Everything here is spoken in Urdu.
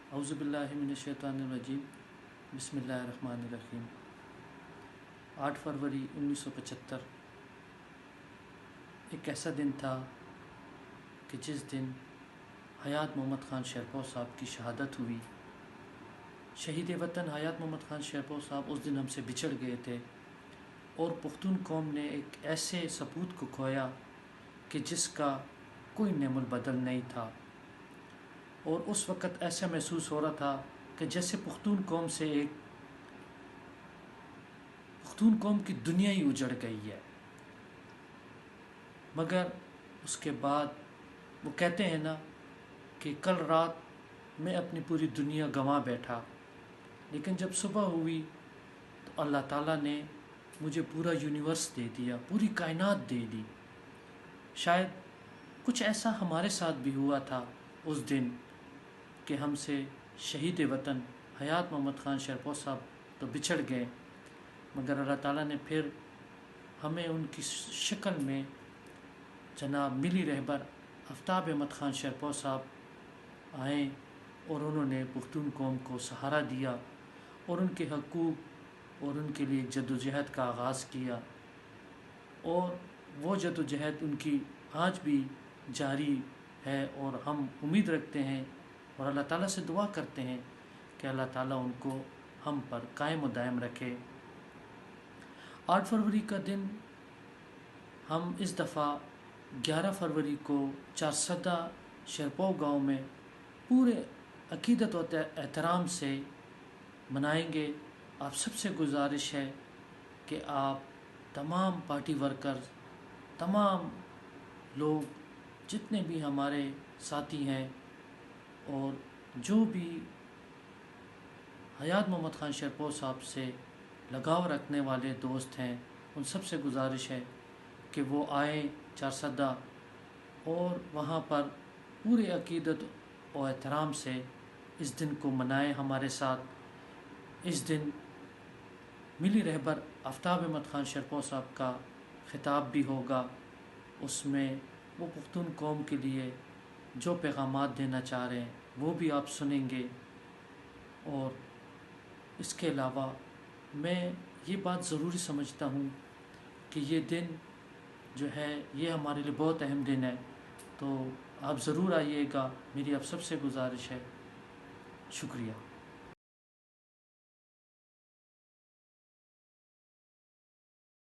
اعوذ باللہ من الشیطان الرجیم، بسم اللہ الرحمن الرحیم۔ 8 فروری 1975 ایک ایسا دن تھا کہ جس دن حیات محمد خان شیرپور صاحب کی شہادت ہوئی۔ شہید وطن حیات محمد خان شیرپور صاحب اس دن ہم سے بچھڑ گئے تھے اور پختون قوم نے ایک ایسے سپوت کو کھویا کہ جس کا کوئی نعم البدل نہیں تھا، اور اس وقت ایسا محسوس ہو رہا تھا کہ جیسے پختون قوم کی دنیا ہی اجڑ گئی ہے۔ مگر اس کے بعد وہ کہتے ہیں نا کہ کل رات میں اپنی پوری دنیا گنوا بیٹھا، لیکن جب صبح ہوئی تو اللہ تعالیٰ نے مجھے پورا یونیورس دے دیا، پوری کائنات دے دی۔ شاید کچھ ایسا ہمارے ساتھ بھی ہوا تھا اس دن کہ ہم سے شہید وطن حیات محمد خان شیرپور صاحب تو بچھڑ گئے، مگر اللہ تعالیٰ نے پھر ہمیں ان کی شکل میں جناب ملی رہبر آفتاب احمد خان شیرپور صاحب آئے اور انہوں نے پختون قوم کو سہارا دیا اور ان کے حقوق اور ان کے لیے جدوجہد کا آغاز کیا، اور وہ جدوجہد ان کی آج بھی جاری ہے، اور ہم امید رکھتے ہیں اور اللہ تعالیٰ سے دعا کرتے ہیں کہ اللہ تعالیٰ ان کو ہم پر قائم و دائم رکھے۔ 8 فروری کا دن ہم اس دفعہ 11 فروری کو چارسدہ شیرپور گاؤں میں پورے عقیدت و احترام سے منائیں گے۔ آپ سب سے گزارش ہے کہ آپ تمام پارٹی ورکرز، تمام لوگ جتنے بھی ہمارے ساتھی ہیں اور جو بھی حیات محمد خان شیرپور صاحب سے لگاؤ رکھنے والے دوست ہیں، ان سب سے گزارش ہے کہ وہ آئیں چارسدہ اور وہاں پر پورے عقیدت و احترام سے اس دن کو منائیں ہمارے ساتھ۔ اس دن ملی رہبر آفتاب احمد خان شیرپور صاحب کا خطاب بھی ہوگا، اس میں وہ پختون قوم کے لیے جو پیغامات دینا چاہ رہے ہیں وہ بھی آپ سنیں گے۔ اور اس کے علاوہ میں یہ بات ضروری سمجھتا ہوں کہ یہ دن جو ہے یہ ہمارے لیے بہت اہم دن ہے، تو آپ ضرور آئیے گا، میری آپ سب سے گزارش ہے۔ شکریہ۔